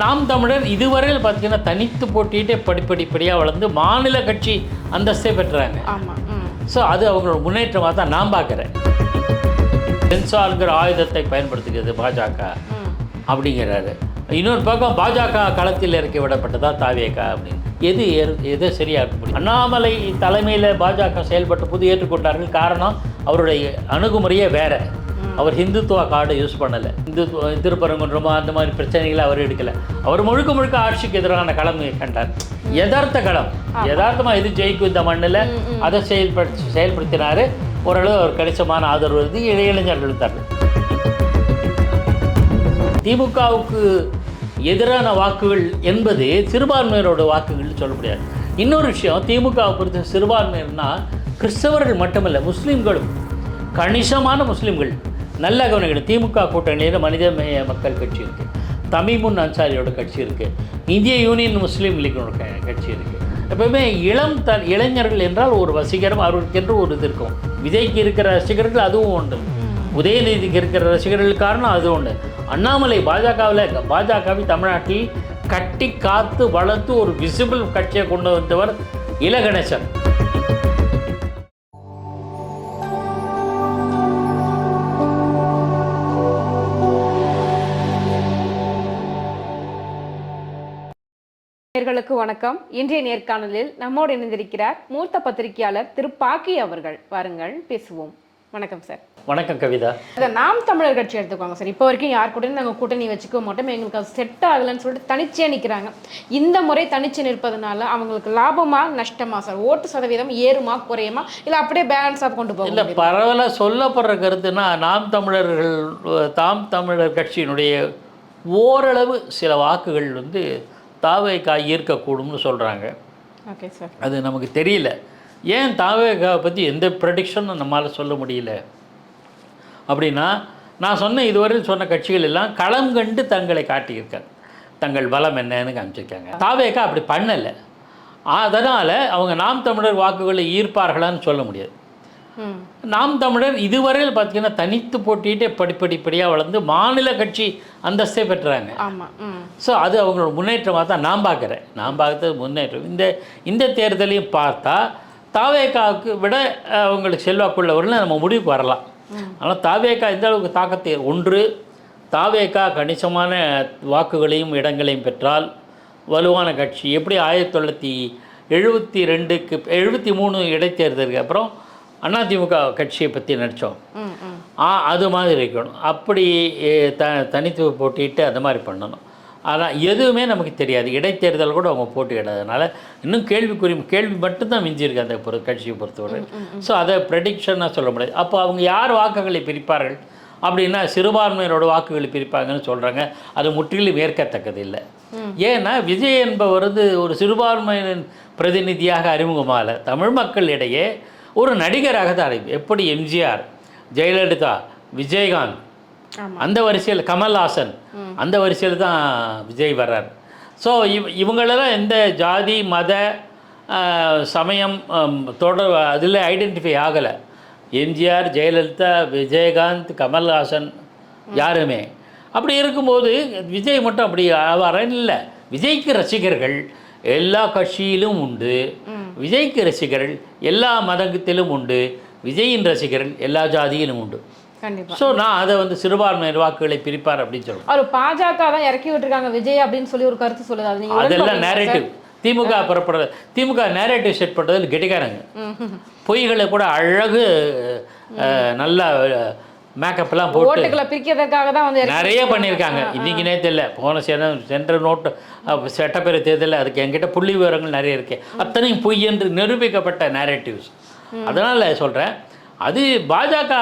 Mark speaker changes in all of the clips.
Speaker 1: நாம் தமிழர் இதுவரையில் பார்த்தீங்கன்னா தனித்து போட்டிகிட்டே படிப்படிப்படியாக வளர்ந்து மாநில கட்சி அந்தஸ்தே பெற்றாங்க. ஸோ அது அவங்களோட முன்னேற்றமாக தான் நான் பார்க்குறேன். சென்சார்ங்கிற ஆயுதத்தை பயன்படுத்துகிறது பாஜக அப்படிங்கிறாரு. இன்னொரு பக்கம் பாஜக களத்தில் இறக்கி விடப்பட்டதா தாவேகா அப்படின்னு. எது சரியாக இருக்க முடியும்? அண்ணாமலை தலைமையில் பாஜக செயல்பட்ட போது ஏற்றுக்கொண்டார்கள். காரணம் அவருடைய அணுகுமுறையே வேறு. அவர் ஹிந்துத்துவ கார்டு யூஸ் பண்ணலை. திருப்பரங்குன்றமோ அந்த மாதிரி பிரச்சனைகளை அவர் எடுக்கலை. அவர் முழுக்க ஆட்சிக்கு எதிரான களம் கண்டார். யதார்த்த களம், யதார்த்தமாக எது ஜெயிக்கும் இந்த மண்ணில் அதை செயல்படுத்தினார். ஓரளவு அவர் கணிசமான ஆதரவு இளைஞர்கள் தரல. திமுகவுக்கு எதிரான வாக்குகள் என்பது சிறுபான்மையினரோட வாக்குகள் சொல்ல முடியாது. இன்னொரு விஷயம், திமுகவை பொறுத்த சிறுபான்மையினா கிறிஸ்தவர்கள் மட்டுமல்ல, முஸ்லீம்களும், கணிசமான முஸ்லீம்கள். நல்ல கவனிக்கணும். திமுக கூட்டணியில் மனிதநேய மக்கள் கட்சி இருக்குது, தமிமுன் அன்சாரியோட கட்சி இருக்குது, இந்திய யூனியன் முஸ்லீம் லீக்கோட கட்சி இருக்குது. எப்பவுமே இளைஞர்கள் என்றால் ஒரு வசீகரம், அவர்களுக்கென்று ஒரு இது இருக்கும். விஜய்க்கு இருக்கிற ரசிகர்கள் அதுவும் உண்டு, உதயநிதிக்கு இருக்கிற ரசிகர்கள் காரணம் அது உண்டு. அண்ணாமலை பாஜகவை தமிழ்நாட்டில் கட்டி காத்து வளர்த்து ஒரு விசிபிள் கட்சியை கொண்டு வந்தவர் இலகணேசன்.
Speaker 2: நேயர்களுக்கு வணக்கம். இன்றைய நேர்காணலில் நம்மோடு இணைந்திருக்கிறார் மூத்த பத்திரிகையாளர் திரு பாக்கி அவர்கள். வாருங்கள் பேசுவோம். வணக்கம் சார்.
Speaker 1: வணக்கம் கவிதா.
Speaker 2: நாம் தமிழர் கட்சி எடுத்துக்கோங்க சார். இப்போ வரைக்கும் யார் கூட நாங்கள் கூட்டணி வச்சுக்க மாட்டோம், எங்களுக்கு அது செட் ஆகலைன்னு சொல்லிட்டு தனிச்சே நிற்கிறாங்க. இந்த முறை தனிச்சு நிற்பதனால அவங்களுக்கு லாபமா நஷ்டமா சார்? ஓட்டு சதவீதம் ஏறுமா குறையுமா, இல்லை அப்படியே பேலன்ஸாக கொண்டு போகும்?
Speaker 1: இல்லை, பரவலாக சொல்லப்படுற கருத்துனா தாம் தமிழர் கட்சியினுடைய ஓரளவு சில வாக்குகள் தாவேகா ஈர்க்கக்கூடும்னு சொல்கிறாங்க.
Speaker 2: Okay sir.
Speaker 1: அது நமக்கு தெரியல. ஏன் தாவேகாவை பற்றி எந்த ப்ரெடிக்ஷனும் நம்மளால் சொல்ல முடியல அப்படின்னா, நான் சொன்ன இதுவரையில் சொன்ன கட்சிகள் எல்லாம் களம் கண்டு தங்களை காட்டியிருக்காங்க, தங்கள் பலம் என்னன்னு காமிச்சிருக்காங்க. தாவேகா அப்படி பண்ணலை. அதனால் அவங்க நாம் தமிழர் வாக்குகளை ஈர்ப்பார்களான்னு சொல்ல முடியாது. நாம் தமிழர் இதுவரையில் பார்த்தீங்கன்னா தனித்து போட்டிகிட்டே படிப்படிப்படியாக வளர்ந்து மாநில கட்சி அந்தஸ்தே பெற்றாங்க. ஸோ அது அவங்களோட முன்னேற்றமாக தான் நான் பார்க்குறேன். நான் பார்க்குறது முன்னேற்றம். இந்த தேர்தலையும் பார்த்தா தாவேகாவுக்கு விட அவங்களுக்கு செல்வாக்குள்ளவர்கள் நம்ம முடிவுக்கு வரலாம். ஆனால் தாவேகா எந்த அளவுக்கு தாக்கத்தை, ஒன்று தாவேகா கணிசமான வாக்குகளையும் இடங்களையும் பெற்றால் வலுவான கட்சி. எப்படி 1972க்கு 73 இடைத்தேர்தலுக்கு அப்புறம் அதிமுக கட்சியை பற்றி நினச்சோம், அது மாதிரி இருக்கணும். அப்படி தனித்து போட்டிட்டு அந்த மாதிரி பண்ணணும். ஆனால் எதுவுமே நமக்கு தெரியாது. இடைத்தேர்தல் கூட அவங்க போட்டியிடாதனால இன்னும் கேள்வி மட்டும்தான் மிஞ்சிருக்கு அந்த கட்சியை பொறுத்தவரை. ஸோ அதை ப்ரெடிக்ஷனாக சொல்ல முடியாது. அப்போ அவங்க யார் வாக்குகளை பிரிப்பார்கள் அப்படின்னா சிறுபான்மையினரோட வாக்குகளை பிரிப்பாங்கன்னு சொல்கிறாங்க. அது முற்றிலும் ஏற்கத்தக்கது இல்லை. ஏன்னா விஜய் என்பவர் ஒரு சிறுபான்மையினர் பிரதிநிதியாக அறிமுகமாக தமிழ் மக்களிடையே ஒரு நடிகராக தான். எப்படி எம்ஜிஆர், ஜெயலலிதா, விஜயகாந்த், அந்த வரிசையில் கமல்ஹாசன், அந்த வரிசையில் தான் விஜய் வர்றார். ஸோ இவங்களெல்லாம் எந்த ஜாதி மத சமயம் அதில் ஐடென்டிஃபை ஆகலை. எம்ஜிஆர், ஜெயலலிதா, விஜயகாந்த், கமல்ஹாசன் யாருமே. அப்படி இருக்கும்போது விஜய் மட்டும் அப்படி வரேன்னு இல்லை. விஜய்க்கு ரசிகர்கள் எல்லா கட்சியிலும் உண்டு, விஜய்க்கு ரசிகர்கள் எல்லா மதத்திலும் உண்டு, விஜயின் ரசிகர்கள் எல்லா ஜாதியிலும் உண்டு. ஸோ நான் அதை சிறுபான்மையினர் வாக்குகளை பிரிப்பார் அப்படின்னு சொல்லுவேன். அவர்
Speaker 2: பாஜக தான் இறக்கி விட்டுருக்காங்க விஜய் அப்படின்னு சொல்லி ஒரு கருத்து சொல்லுது.
Speaker 1: அதெல்லாம் நேரேட்டிவ். திமுக நேரேட்டிவ் செட் பண்ணுறதுல கெட்டிக்காரங்க. பொய்களை கூட அழகு நல்லா மேக்கப்லாம் போட்டு
Speaker 2: பிரிக்கிறதுக்காக தான்
Speaker 1: நிறைய பண்ணியிருக்காங்க. இன்றைக்கி நேற்று இல்லை, போன சென்ட்ரல் நோட்டு சட்டப்பேரவை தேர்தலில் அதுக்கு என்கிட்ட புள்ளி விவரங்கள் நிறைய இருக்கு. அத்தனையும் பொய் என்று நிரூபிக்கப்பட்ட நேரேட்டிவ்ஸ். அதனால் சொல்கிறேன், அது பாஜக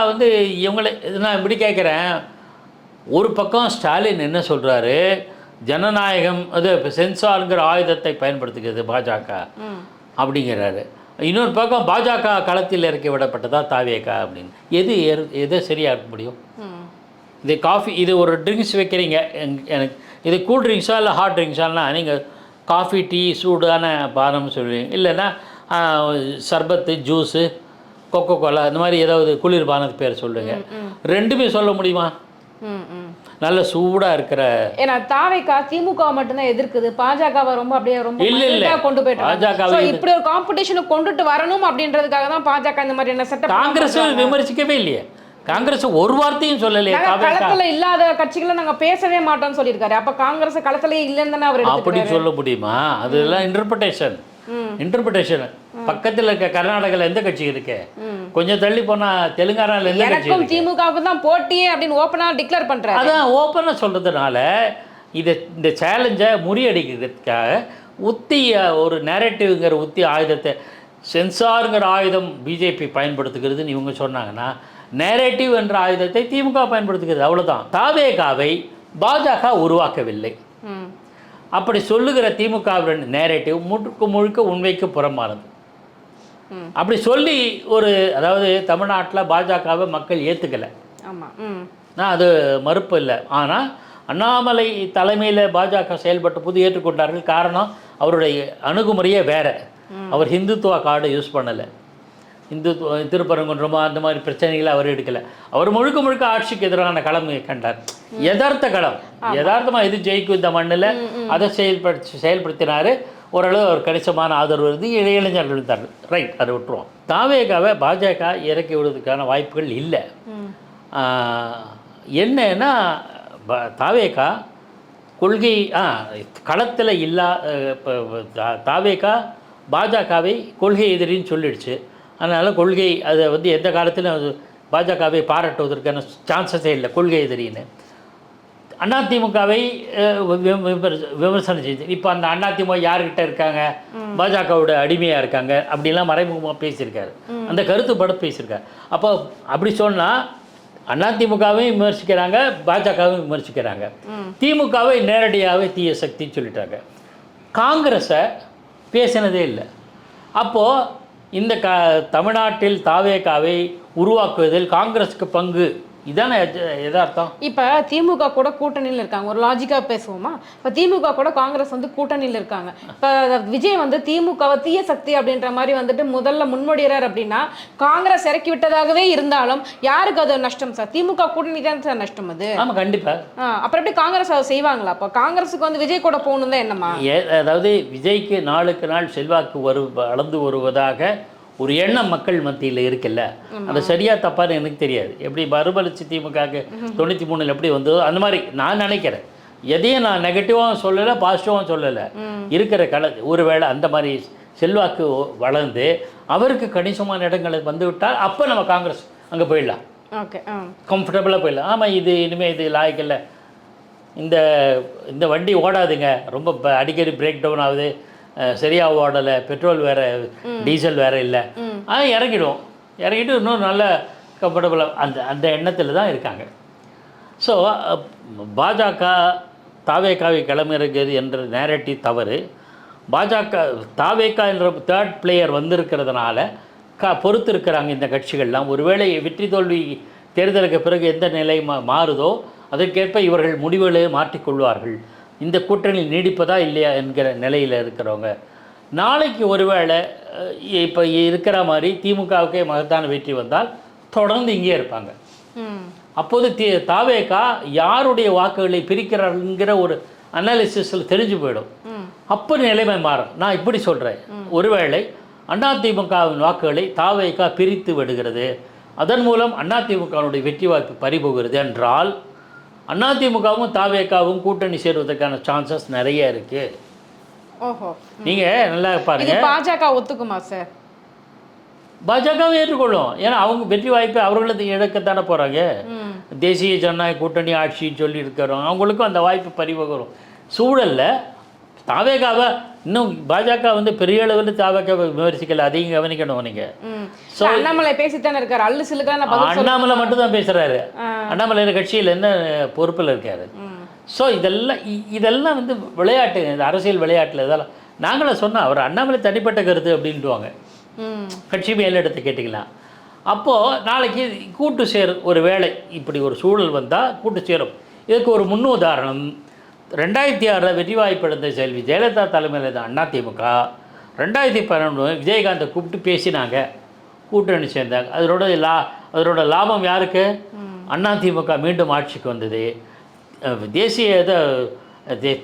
Speaker 1: இவங்களை நான் இப்படி கேட்குறேன். ஒரு பக்கம் ஸ்டாலின் என்ன சொல்கிறாரு, ஜனநாயகம் சென்சார்ங்கிற ஆயுதத்தை பயன்படுத்துகிறது பாஜக அப்படிங்கிறாரு. இன்னொரு பக்கம் பாஜக களத்தில் இறக்கி விடப்பட்டதா தாவேகா அப்படின்னு. எது சரியாக இருக்க முடியும்? இது ஒரு ட்ரிங்க்ஸ் வைக்கிறீங்க, எனக்கு இது கூல் ட்ரிங்க்ஸா இல்லை ஹாட் ட்ரிங்க்ஸானா நீங்கள் காஃபி, டீ, சூடான பானம்னு சொல்லுவீங்க. இல்லைன்னா சர்பத்து, ஜூஸு, கொக்கோ கோலா, இந்த மாதிரி ஏதாவது குளிர் பானத்து பேர் சொல்லுங்கள். ரெண்டுமே சொல்ல முடியுமா? நல்ல சூடாக இருக்கிற.
Speaker 2: ஏன்னா தாவேக்கா திமுக மட்டும்தான் எதிர்க்குது, பாஜகவை ரொம்ப அப்படியே ரொம்ப
Speaker 1: இல்ல
Speaker 2: கொண்டு போயிட்டு
Speaker 1: பாஜக
Speaker 2: இப்படி ஒரு காம்படிஷனை கொண்டுட்டு வரணும் அப்படின்றதுக்காக தான் பாஜக இந்த மாதிரி என்ன சட்டம்.
Speaker 1: காங்கிரஸ் விமர்சிக்கவே இல்லையே, காங்கிரஸ் ஒரு வார்த்தையும் சொல்லலையே.
Speaker 2: களத்துல இல்லாத கட்சிகளை நாங்க பேசவே மாட்டோம்னு சொல்லியிருக்காரு. அப்ப காங்கிரஸ் களத்திலே இல்லைன்னு தானே அவர்
Speaker 1: அப்படி சொல்ல முடியுமா? அதெல்லாம் இன்டர்பிரேஷன். பக்கத்துல இருக்க கர்நாடகால எந்த கட்சி இருக்கு, கொஞ்சம் தள்ளி போனா தெலுங்கானால எந்த கட்சி இருக்கு?
Speaker 2: திமுகவுக்கு தான் போட்டியே அப்படின்னு ஓப்பனா டிக்ளேர் பண்றாரு.
Speaker 1: அதான் ஓப்பனா சொல்றதுனால இந்த சேலஞ்சை முறியடிக்கிறதுக்காக ஒரு நேரட்டிவ்ங்கிற ஆயுதத்தை, சென்சாருங்கிற ஆயுதம் பிஜேபி பயன்படுத்துகிறதுன்னு இவங்க சொன்னாங்கன்னா, நேரேட்டிவ் என்ற ஆயுதத்தை திமுக பயன்படுத்துகிறது, அவ்வளோதான். தாவேகாவை பாஜக உருவாக்கவில்லை. அப்படி சொல்லுகிற திமுகவின் நேரேட்டிவ் முழுக்க உண்மைக்கு புறமானது. அப்படி சொல்லி அதாவது தமிழ்நாட்டில் பாஜகவை மக்கள் ஏற்றுக்கலை, நான் அது மறுப்பு இல்லை. ஆனால் அண்ணாமலை தலைமையில் பாஜக செயல்பட்ட போது ஏற்றுக்கொண்டார்கள். காரணம், அவருடைய அணுகுமுறையே வேறு. அவர் ஹிந்துத்துவ கார்டு யூஸ் பண்ணலை, திருப்பரங்குன்றமோ அந்த மாதிரி பிரச்சனைகளை அவர் எடுக்கலை. அவர் முழுக்க ஆட்சிக்கு எதிரான களம் கண்டார். யதார்த்த களம், யதார்த்தமாக எது ஜெயிக்கும் இந்த மண்ணில் அதை செயல்படுத்தினார். ஓரளவு அவர் கணிசமான ஆதரவு இருந்து இளைஞர்கள் இருந்தார்கள். ரைட், அதை விட்டுருவோம். தாவேகாவை பாஜக இறக்கி விடுவதற்கான வாய்ப்புகள் இல்லை. என்னன்னா, தாவேகா கொள்கை களத்தில் தாவேகா பாஜகவை கொள்கை எதிரின்னு சொல்லிடுச்சு. அதனால் கொள்கை அதை எந்த காலத்திலும் பாஜகவை பாராட்டுவதற்கான சான்சஸே இல்லை கொள்கை எதிரின்னு. அதிமுகவை விமர்சனம் செஞ்சு, இப்போ அந்த அதிமுக யார்கிட்ட இருக்காங்க, பாஜகவோட அடிமையாக இருக்காங்க அப்படிலாம் மறைமுகமாக பேசியிருக்காரு, அந்த கருத்துப்பட பேசியிருக்காரு. அப்போ அப்படி சொன்னால் அதிமுகவையும் விமர்சிக்கிறாங்க, பாஜகவும் விமர்சிக்கிறாங்க, திமுகவை நேரடியாகவே தீய சக்தின்னு சொல்லிட்டாங்க. காங்கிரஸை பேசினதே இல்லை. அப்போது இந்த தமிழ்நாட்டில் தாவேகாவை உருவாக்குவதில் காங்கிரஸுக்கு பங்கு, இதானே எதார்த்தம்.
Speaker 2: இப்போ திமுக கூட கூட்டணியில் இருக்காங்க, ஒரு லாஜிக்காக பேசுவோமா? இப்போ திமுக கூட காங்கிரஸ் கூட்டணியில் இருக்காங்க. இப்போ விஜய் திமுகவை தீய சக்தி அப்படின்ற மாதிரி முதல்ல முன்மொழிகிறார் அப்படின்னா, காங்கிரஸ் இறக்கி விட்டதாகவே இருந்தாலும் யாருக்கு அது நஷ்டம் சார்? திமுக கூட்டணி தான் சார் நஷ்டம் அது.
Speaker 1: ஆமாம், கண்டிப்பாக.
Speaker 2: அப்புறம் எப்படி காங்கிரஸ் அதை செய்வாங்களா? அப்போ காங்கிரஸுக்கு விஜய் கூட போகணும் தான் என்னம்மா?
Speaker 1: அதாவது விஜய்க்கு நாளுக்கு நாள் செல்வாக்கு வளர்ந்து வருவதாக ஒரு எண்ணம் மக்கள் மத்தியில் இருக்குல்ல, அது சரியா தப்பான்னு எனக்கு தெரியாது. எப்படி மறுமலர்ச்சி திமுகவுக்கு 93 எப்படி வந்ததோ அந்த மாதிரி நான் நினைக்கிறேன். எதையும் நான் நெகட்டிவாகவும் சொல்லலை, பாசிட்டிவாகவும் சொல்லலை. இருக்கிற ஒருவேளை அந்த மாதிரி செல்வாக்கு வளர்ந்து அவருக்கு கணிசமான இடங்களை வந்துவிட்டால் அப்போ நம்ம காங்கிரஸ் அங்கே போயிடலாம்,
Speaker 2: ஓகே,
Speaker 1: கம்ஃபர்டபுளாக போயிடலாம். ஆமாம், இனிமேல் இது லாய்க்கில்ல, இந்த வண்டி ஓடாதுங்க, ரொம்ப அடிக்கடி பிரேக் டவுன் ஆகுது, சரியாக ஓடலை, பெட்ரோல் வேறு டீசல் வேறு இல்லை, இறங்கிட்டு இன்னும் நல்ல கம்ஃபர்டபுளாக அந்த எண்ணத்தில் தான் இருக்காங்க. ஸோ பாஜக தாவேகாவை கிளம்பிருக்கிறது என்ற நேரட்டிவ் தவறு. பாஜக தாவேகா என்ற தேர்ட் பிளேயர் வந்திருக்கிறதுனால பொறுத்து இருக்கிறாங்க இந்த கட்சிகள்லாம். ஒருவேளை வெற்றி தோல்வி தேர்தலுக்கு பிறகு எந்த நிலை மாறுதோ அதற்கேற்ப இவர்கள் முடிவுகளை மாற்றிக்கொள்வார்கள். இந்த கூட்டணி நீடிப்பதா இல்லையா என்கிற நிலையில் இருக்கிறவங்க நாளைக்கு ஒருவேளை இப்போ இருக்கிற மாதிரி திமுகவுக்கே மகத்தான வெற்றி வந்தால் தொடர்ந்து இங்கே இருப்பாங்க. அப்போது தாவேகா யாருடைய வாக்குகளை பிரிக்கிறாருங்கிற ஒரு அனாலிசிஸில் தெரிஞ்சு போயிடும். அப்போ நிலைமை மாறும். நான் இப்படி சொல்கிறேன், ஒருவேளை அதிமுகவின் வாக்குகளை தாவேகா பிரித்து விடுகிறது, அதன் மூலம் அதிமுகவினுடைய வெற்றி வாய்ப்பு பறிபோகிறது என்றால் அதிமுகவும் தாவேகாவும் கூட்டணி சேருவதற்கான சான்சஸ் நிறைய இருக்கு.
Speaker 2: ஓஹோ,
Speaker 1: நீங்க நல்லா பாருங்க.
Speaker 2: பாஜக ஒத்துக்குமா சார்?
Speaker 1: பாஜகவும் ஏற்றுக்கொள்ளும். ஏன்னா அவங்க வெற்றி வாய்ப்பை அவர்களது இழக்கத்தானே போறாங்க. தேசிய ஜனநாயக கூட்டணி ஆட்சின்னு சொல்லி இருக்கிறோம், அவங்களுக்கும் அந்த வாய்ப்பு பறிபோகிறோம் சூழல்ல தாவேகாவை இன்னும் பாஜக பெரிய அளவில் தாவேகாவை விமர்சிக்கல, அதையும் கவனிக்கணும் நீங்க.
Speaker 2: அண்ணாமலை பேசித்தானே இருக்காரு, அல்லு சிலுக்கான
Speaker 1: அண்ணாமலை மட்டும் தான் பேசுறாரு. அண்ணாமலை கட்சியில் என்ன பொறுப்பில் இருக்காரு. ஸோ இதெல்லாம் விளையாட்டு, இந்த அரசியல் விளையாட்டில் இதெல்லாம் நாங்களே சொன்னோம். அவர் அண்ணாமலை தனிப்பட்ட கருத்து அப்படின்ட்டுவாங்க, கட்சி மேலிடத்தை கேட்டிக்கலாம். அப்போது நாளைக்கு கூட்டு சேர் ஒரு வேளை இப்படி ஒரு சூழல் வந்தால் கூட்டு சேரும். இதுக்கு ஒரு முன்னுதாரணம் 2006 வெற்றி வாய்ப்பிழந்த செல்வி ஜெயலலிதா தலைமையில் தான் அதிமுக. 2011 விஜயகாந்தை கூப்பிட்டு பேசினாங்க, கூட்டணி சேர்ந்தாங்க. அதனோட லாபம் யாருக்கு? அதிமுக மீண்டும் ஆட்சிக்கு வந்தது. தேசிய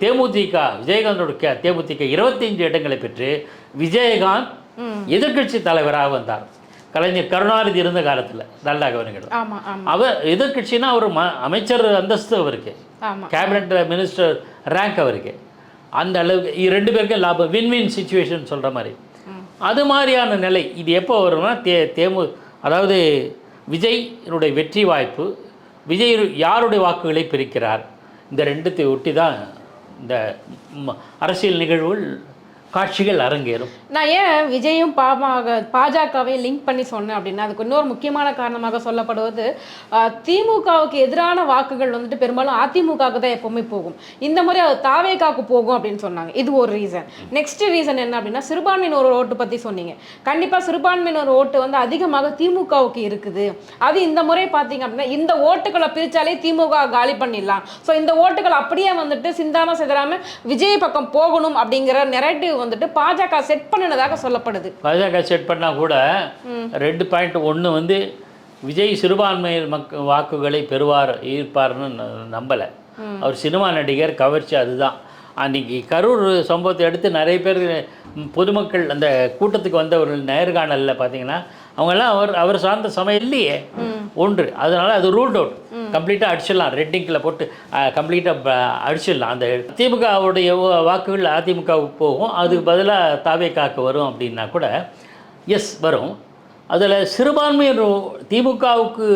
Speaker 1: தேமுதிக விஜயகாந்தோட தேமுதிக 25 இடங்களை பெற்று விஜயகாந்த் எதிர்க்கட்சி தலைவராக வந்தார். கலைஞர் கருணாநிதி இருந்த காலத்தில் நல்லா கவனிக்கணும். அவர் எதிர்க்கட்சினா அவர் அமைச்சர் அந்தஸ்து அவருக்கு, கேபினட் மினிஸ்டர் ரேங்க் அவருக்கு. அந்த அளவுக்கு 2 பேருக்கும் லாபம், வின் சுச்சுவேஷன் சொல்கிற மாதிரி. அது மாதிரியான நிலை இது எப்போ வரும்னா அதாவது விஜய்னுடைய வெற்றி வாய்ப்பு, விஜய் யாருடைய வாக்குகளை பிரிக்கிறார், இந்த 2த்தை ஒட்டி தான் இந்த அரசியல் நிகழ்வுகள் காட்சிகள் அரங்கேறும்.
Speaker 2: நான் ஏன் விஜயும் பாஜகவை லிங்க் பண்ணி சொன்னேன் அப்படின்னா, அதுக்கு இன்னொரு முக்கியமான காரணமாக சொல்லப்படுவது திமுகவுக்கு எதிரான வாக்குகள் வந்துட்டு பெரும்பாலும் அதிமுகவுக்கு தான் எப்பவுமே போகும். இந்த முறை அது தாவேகாவுக்கு போகும் அப்படின்னு சொன்னாங்க. இது ஒரு ரீசன். நெக்ஸ்ட் ரீசன் என்ன அப்படின்னா, சிறுபான்மையினர் ஓட்டு பற்றி சொன்னீங்க. கண்டிப்பாக சிறுபான்மையினர் ஓட்டு வந்து அதிகமாக திமுகவுக்கு இருக்குது. அது இந்த முறை பார்த்தீங்க அப்படின்னா இந்த ஓட்டுகளை பிரித்தாலே திமுக காலி பண்ணிடலாம். ஸோ இந்த ஓட்டுகள் அப்படியே வந்துட்டு சிந்தாம சிதறாம விஜய் பக்கம் போகணும் அப்படிங்கிற நெரேட்டிவ் வந்துட்டு பாஜக செட் பண்ணினதாக சொல்லப்படுது.
Speaker 1: பாஜக செட் பண்ணால் கூட 2 பாயிண்ட். ஒன்று வந்து விஜய் சிறுபான்மை வாக்குகளை ஈர்ப்பார்னு நம்பலை. அவர் சினிமா நடிகர், கவர்ச்சி. அதுதான் அன்றைக்கி கரூர் சம்பவத்தை எடுத்து நிறைய பேர் பொதுமக்கள் அந்த கூட்டத்துக்கு வந்தவர்கள் நேர்காணலில் பார்த்தீங்கன்னா அவங்கெல்லாம் அவர் சார்ந்த சமயம் இல்லையே ஒன்று. அதனால் அது ரூல்ட் அவுட், கம்ப்ளீட்டாக அடிச்சிடலாம், ரெட்டிங்கில் போட்டு கம்ப்ளீட்டாக அடிச்சிடலாம். அந்த திமுகவுடைய வாக்குகள் அதிமுகவுக்கு போகும், அதுக்கு பதிலாக தாவேகாவுக்கு வரும் அப்படின்னா கூட எஸ் வரும். அதில் சிறுபான்மையினர் திமுகவுக்கு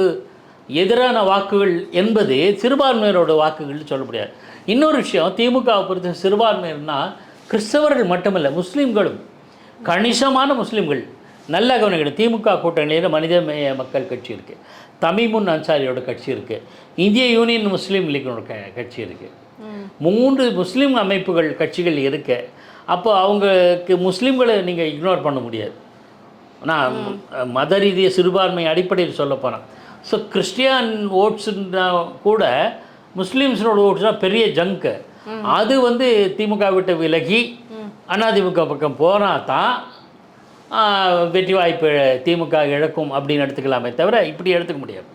Speaker 1: எதிரான வாக்குகள் என்பது சிறுபான்மையினரோட வாக்குகள்னு சொல்ல முடியாது. இன்னொரு விஷயம், திமுகவை பொறுத்த சிறுபான்மையினர்னா கிறிஸ்தவர்கள் மட்டுமல்ல, முஸ்லீம்களும், கணிசமான முஸ்லீம்கள். நல்லா கவனிக்கணும். திமுக கூட்டணியில் மனிதநேய மக்கள் கட்சி இருக்குது, தமிமுன் அன்சாரியோட கட்சி இருக்குது, இந்திய யூனியன் முஸ்லீம் லீக்கோட கட்சி இருக்குது. 3 முஸ்லீம் அமைப்புகள் கட்சிகள் இருக்கு. அப்போ அவங்களுக்கு முஸ்லீம்களை நீங்கள் இக்னோர் பண்ண முடியாது. நான் மத ரீதிய சிறுபான்மை அடிப்படையில் சொல்ல போனேன். ஸோ கிறிஸ்டியன் ஓட்ஸுன்னா கூட முஸ்லீம்ஸோட ஓட்ஸ்னால் பெரிய ஜங்கு. அது வந்து திமுக விட்டு விலகி அதிமுக பக்கம் போனால் தான் வெற்றி வாய்ப்பு திமுக இழக்கும் அப்படின்னு எடுத்துக்கலாமே தவிர இப்படி எடுத்துக்க முடியாது.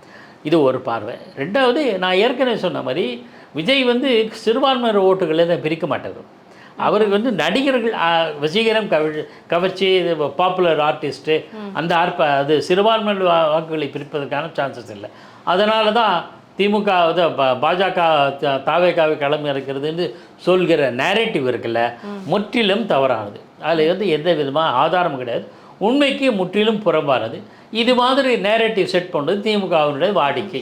Speaker 1: இது ஒரு பார்வை. 2வது, நான் ஏற்கனவே சொன்ன மாதிரி விஜய் வந்து சிறுபான்மையினர் ஓட்டுகளை தான் பிரிக்க மாட்டார். அவருக்கு வந்து நடிகர்கள் வசீகரம், கவர்ச்சி, பாப்புலர் ஆர்டிஸ்ட்டு, அந்த அது சிறுபான்மையினர் வாக்குகளை பிரிப்பதற்கான சான்சஸ் இல்லை. அதனால தான் திமுக பாஜக தாவேகாவை களம் இறக்கிறதுன்னு சொல்கிற நேரேட்டிவ் இருக்குல்ல, முற்றிலும் தவறானது. அதில் வந்து எந்த விதமாக ஆதாரமும் கிடையாது, உண்மைக்கு முற்றிலும் புறம்பானது. இது மாதிரி நேரேட்டிவ் செட் பண்ணுறது திமுகவினுடைய வாடிக்கை.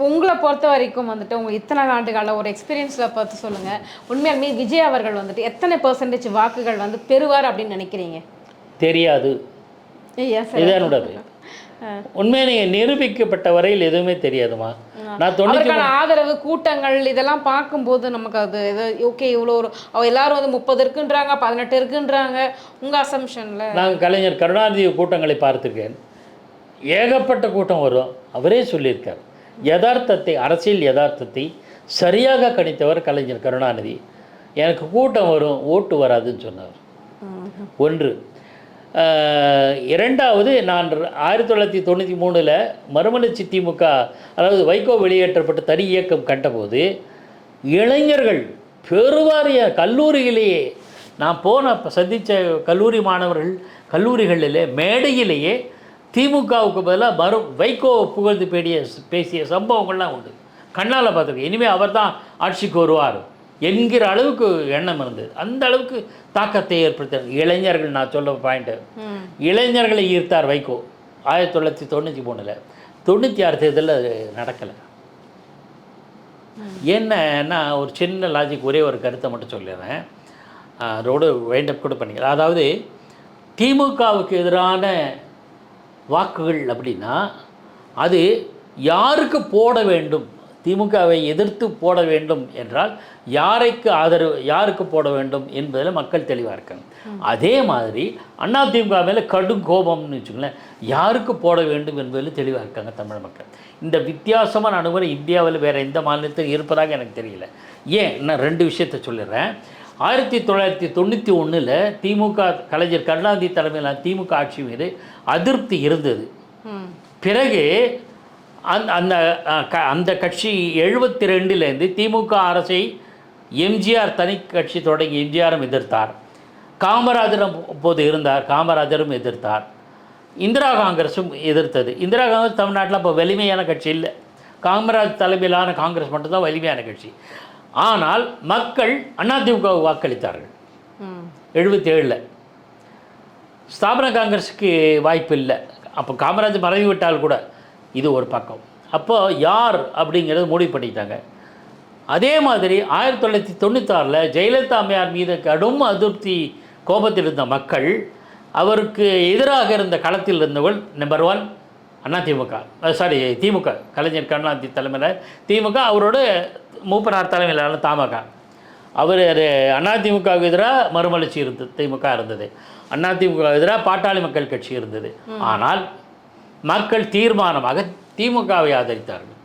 Speaker 2: உங்களை பொறுத்த வரைக்கும் வந்துட்டு உங்கள் இத்தனை ஆண்டுகால ஒரு எக்ஸ்பீரியன்ஸில் பார்த்து சொல்லுங்கள், உண்மையாலுமே விஜய் அவர்கள் வந்துட்டு எத்தனை % வாக்குகள் வந்து பெறுவார் அப்படின்னு நினைக்கிறீங்க?
Speaker 1: தெரியாது. இதனோட உண்மையை நிரூபிக்கப்பட்ட வரையில் எதுவுமே தெரியாதுமா. நான்
Speaker 2: ஆதரவு கூட்டங்கள் இதெல்லாம் பார்க்கும்போது நமக்கு அது ஓகே, இவ்வளோ எல்லாரும் வந்து 30 இருக்குன்றாங்க, 18 இருக்குன்றாங்க. உங்கள் அசம்ஷனில்
Speaker 1: நான் கலைஞர் கருணாநிதி கூட்டங்களை பார்த்துருக்கேன். ஏகப்பட்ட கூட்டம் வரும். அவரே சொல்லியிருக்கார், யதார்த்தத்தை, அரசியல் யதார்த்தத்தை சரியாக கணித்தவர் கலைஞர் கருணாநிதி. எனக்கு கூட்டம் வரும், ஓட்டு வராதுன்னு சொன்னார். 1. 2வது, நான் 1993 மறுமலர்ச்சி திமுக, அதாவது வைகோ வெளியேற்றப்பட்டு தனி இயக்கம் கண்டபோது இளைஞர்கள் பெருவாரியாக கல்லூரியிலேயே, நான் சந்தித்த கல்லூரி மாணவர்கள் கல்லூரிகளிலே மேடையிலேயே திமுகவுக்கு பதிலாக வைகோ புகழ்ந்து பேசிய சம்பவங்கள்லாம் உண்டு. கண்ணால் பார்த்துருக்கேன். இனிமேல் அவர் தான் ஆட்சிக்கு வருவார் என்கிற அளவுக்கு எண்ணம் இருந்தது. அந்த அளவுக்கு தாக்கத்தை ஏற்படுத்த இளைஞர்கள், நான் சொல்ல பாயிண்ட்டு, இளைஞர்களை ஈர்த்தார் வைகோ 1993. 96 தேர்தலில் அது நடக்கலை. என்னன்னா ஒரு சின்ன லாஜிக், ஒரே ஒரு கருத்தை மட்டும் சொல்லிடுறேன், அதோடு வைண்டப் கூட பண்ணிக்கலாம். அதாவது திமுகவுக்கு எதிரான வாக்குகள் அப்படின்னா அது யாருக்கு போட வேண்டும், திமுகவை எதிர்த்து போட வேண்டும் என்றால் யாருக்கு போட வேண்டும் என்பதில் மக்கள் தெளிவாக இருக்காங்க. அதே மாதிரி அதிமுக மேலே கடும் கோபம்னு வச்சுங்களேன், யாருக்கு போட வேண்டும் என்பதில் தெளிவாக இருக்காங்க தமிழ் மக்கள். இந்த வித்தியாசமான அணுகுமுறை இந்தியாவில் வேறு எந்த மாநிலத்தில் இருப்பதாக எனக்கு தெரியல. ஏன் நான் 2 விஷயத்தை சொல்லிடுறேன். 1991 திமுக கலைஞர் கருணாநிதி தலைமையிலான திமுக ஆட்சி மீது அதிருப்தி இருந்தது. பிறகு அந்த அந்த கட்சி 72லேருந்து திமுக அரசை எம்ஜிஆர் தனி கட்சி தொடங்கி எம்ஜிஆரும் எதிர்த்தார். காமராஜரும் அப்போது இருந்தார், காமராஜரும் எதிர்த்தார். இந்திரா காங்கிரஸும் எதிர்த்தது. இந்திரா காங்கிரஸ் தமிழ்நாட்டில் அப்போ வலிமையான கட்சி இல்லை. காமராஜ் தலைமையிலான காங்கிரஸ் மட்டும்தான் வலிமையான கட்சி. ஆனால் மக்கள் அதிமுக வாக்களித்தார்கள் 77. ஸ்தாபன காங்கிரஸுக்கு வாய்ப்பு இல்லை. அப்போ காமராஜ் மறைவு விட்டால் கூட இது ஒரு பக்கம். அப்போது யார் அப்படிங்கிறது முடிவு பண்ணிட்டாங்க. அதே மாதிரி 1996 ஜெயலலிதா அம்மையார் மீது கடும் அதிருப்தி கோபத்தில் இருந்த மக்கள், அவருக்கு எதிராக இருந்த களத்தில் இருந்தவர்கள் நம்பர் 1 அதிமுக, திமுக, கலைஞர் கருணாநிதி தலைமையில் திமுக, அவரோட மூப்பனார் தலைமையிலான தமாக. அவர் அதிமுகவுக்கு எதிராக மறுமலர்ச்சி இருந்தது, திமுக இருந்தது. அதிமுக எதிராக பாட்டாளி மக்கள் கட்சி இருந்தது. ஆனால் மக்கள் தீர்மானமாக திமுகவை ஆதரித்தார்கள்.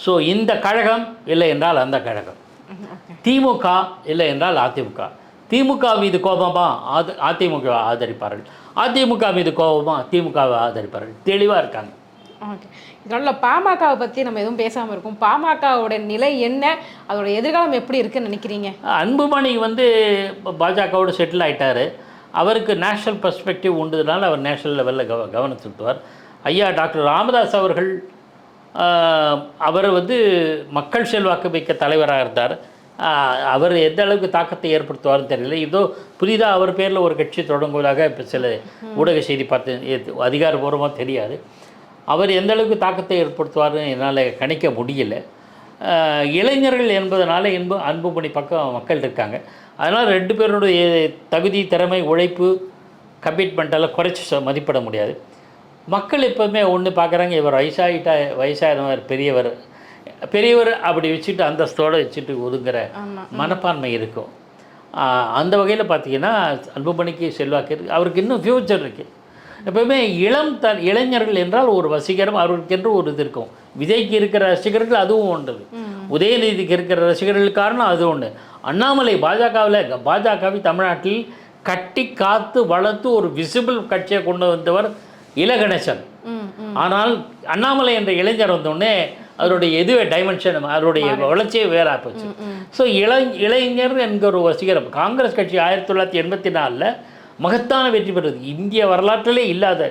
Speaker 1: ஸோ இந்த கழகம் இல்லை என்றால் அந்த கழகம், திமுக இல்லை என்றால் அதிமுக. திமுக மீது கோபமா அதிமுக ஆதரிப்பார்கள், அதிமுக மீது கோபமா திமுகவை ஆதரிப்பார்கள். தெளிவாக இருக்காங்க.
Speaker 2: ஓகே, இதனால பாமகவை பற்றி நம்ம எதுவும் பேசாமல் இருக்கும். பாமகவோட நிலை என்ன, அதோட எதிர்காலம் எப்படி இருக்குன்னு நினைக்கிறீங்க?
Speaker 1: அன்புமணி பாஜகவோடு செட்டில் ஆகிட்டார். அவருக்கு நேஷ்னல் பெர்ஸ்பெக்டிவ் உண்டுனால அவர் நேஷ்னல் லெவலில் கவனம் செலுத்துவார். ஐயா டாக்டர் ராமதாஸ் அவர்கள் அவர் மக்கள் செல்வாக்கு மிக்க தலைவராக இருந்தார். அவர் எந்த அளவுக்கு தாக்கத்தை ஏற்படுத்துவார்னு தெரியல. இதோ புதிதாக அவர் பேரில் ஒரு கட்சி தொடங்குவதாக இப்போ சில ஊடக செய்தி பார்த்து அதிகாரபூர்வமாக தெரியாது. அவர் எந்த அளவுக்கு தாக்கத்தை ஏற்படுத்துவார்னு என்னால் கணிக்க முடியல. இளைஞர்கள் என்பதனால அன்புமணி பக்கம் மக்கள் இருக்காங்க. அதனால் 2 பேருடைய தகுதி, திறமை, உழைப்பு, கமிட்மெண்ட்டெல்லாம் குறைச்சி மதிப்பிட முடியாது. மக்கள் எப்போவுமே ஒன்று பார்க்குறாங்க, இவர் வயசானவர், பெரியவர் அப்படி வச்சுட்டு அந்தஸ்தோடு வச்சுட்டு ஒதுங்குற மனப்பான்மை இருக்கும். அந்த வகையில் பார்த்திங்கன்னா அன்புமணிக்கு செல்வாக்கு இருக்குது. அவருக்கு இன்னும் ஃப்யூச்சர் இருக்குது. எப்போவுமே இளைஞர்கள் என்றால் ஒரு வசீகரம் அவர்களுக்கென்று ஒரு இது இருக்கும். விஜய்க்கு இருக்கிற ரசிகர்கள் அதுவும் ஒன்று, உதயநிதிக்கு இருக்கிற ரசிகர்கள் காரணம் அது ஒன்று. அண்ணாமலை பாஜகவை தமிழ்நாட்டில் கட்டி காத்து வளர்த்து ஒரு விசிபிள் கட்சியை கொண்டு வந்தவர் இலகணேசன். ஆனால் அண்ணாமலை என்ற இளைஞர் வந்தோடனே அதனுடைய எதுவே டைமென்ஷன், அதனுடைய வளர்ச்சியே வேறா போச்சு. ஸோ இளைஞர் என்கிற ஒரு வசீகரம். காங்கிரஸ் கட்சி 1984 மகத்தான வெற்றி பெற்றது. இந்திய வரலாற்றிலே இல்லாத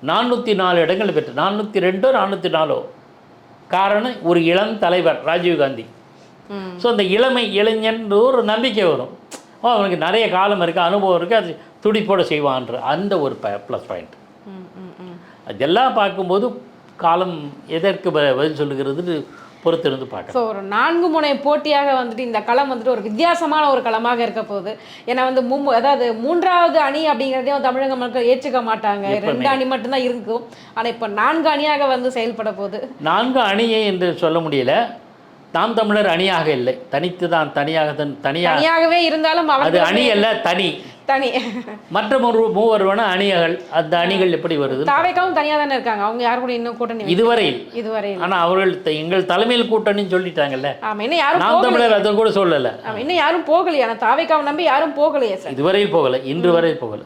Speaker 1: 404 இடங்கள் பெற்று, 402 404. காரணம் ஒரு இளம் தலைவர் ராஜீவ்காந்தி. ஸோ அந்த இளைஞன் ஒரு நம்பிக்கை வரும். அவனுக்கு நிறைய காலம் இருக்குது, அனுபவம் இருக்குது, அது துடிப்போடு செய்வான்ற அந்த ஒரு ப்ளஸ் பாயிண்ட். அதெல்லாம் பார்க்கும்போது காலம் எதற்கு பதில் சொல்லுகிறது பொறுத்திருந்து பார்க்க.
Speaker 2: ஸோ ஒரு 4 முனை போட்டியாக இந்த களம் ஒரு வித்தியாசமான ஒரு களமாக இருக்க போகுது. ஏன்னா அதாவது 3வது அணி அப்படிங்கிறதே தமிழக மக்கள் ஏற்றுக்க மாட்டாங்க. 2 அணி மட்டும்தான் இருக்கும். ஆனால் இப்போ 4 அணியாக செயல்பட போகுது.
Speaker 1: 4 அணியை என்று சொல்ல முடியல. நாம் தமிழர் அணியாக இல்லை, தனித்து தான் தனியாகவே
Speaker 2: இருந்தாலும்
Speaker 1: அது அணி அல்ல, தனி மற்ற 3 அணிகள். அந்த அணிகள் எப்படி வருது?
Speaker 2: தாவேக்காவும் தனியாக தானே இருக்காங்க. அவங்க யாரு கூட இன்னும் கூட்டணி இதுவரையில் ஆனால்
Speaker 1: அவர்கள் எங்கள் தலைமையில் கூட்டணின்னு சொல்லிட்டாங்கல்ல.
Speaker 2: இன்னும் யாரும்
Speaker 1: நாம் தமிழர் அதை கூட சொல்லலை.
Speaker 2: இன்னும் யாரும் போகலையே. ஆனால் தாவேக்காவை நம்பி யாரும் போகலையே சார்.
Speaker 1: இதுவரையில் போகலை, இன்று வரை போகலை.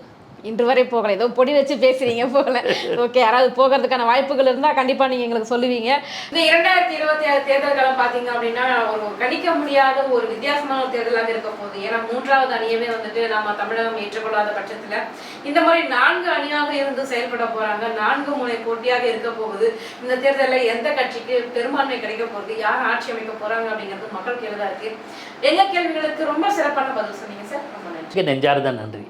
Speaker 2: இன்று வரை போகலை. ஏதோ பொடி வச்சு பேசுறீங்க போகல. ஓகே, யாராவது போகிறதுக்கான வாய்ப்புகள் இருந்தால் கண்டிப்பாக நீங்கள் எங்களுக்கு சொல்லுவீங்க. இந்த 2026 தேர்தல் காலம் பார்த்தீங்க அப்படின்னா ஒரு கணிக்க முடியாத ஒரு வித்தியாசமான தேர்தலாக இருக்க போகுது. ஏன்னா 3வது அணியவே நம்ம தமிழகம் ஏற்றுக்கொள்ளாத பட்சத்தில் இந்த மாதிரி 4 அணியாக இருந்து செயல்பட போகிறாங்க. 4 முனை போட்டியாக இருக்க போகுது. இந்த தேர்தலில் எந்த கட்சிக்கு பெரும்பான்மை கிடைக்க போகுது, யார் ஆட்சி அமைக்க போகிறாங்க அப்படிங்கிறது மக்கள் கேள்விதான் இருக்குது. எங்கள் கேள்விகளுக்கு ரொம்ப சிறப்பான பதில் சொன்னீங்க சார். ரொம்ப நன்றி.
Speaker 1: நெஞ்சார்ந்த நன்றி.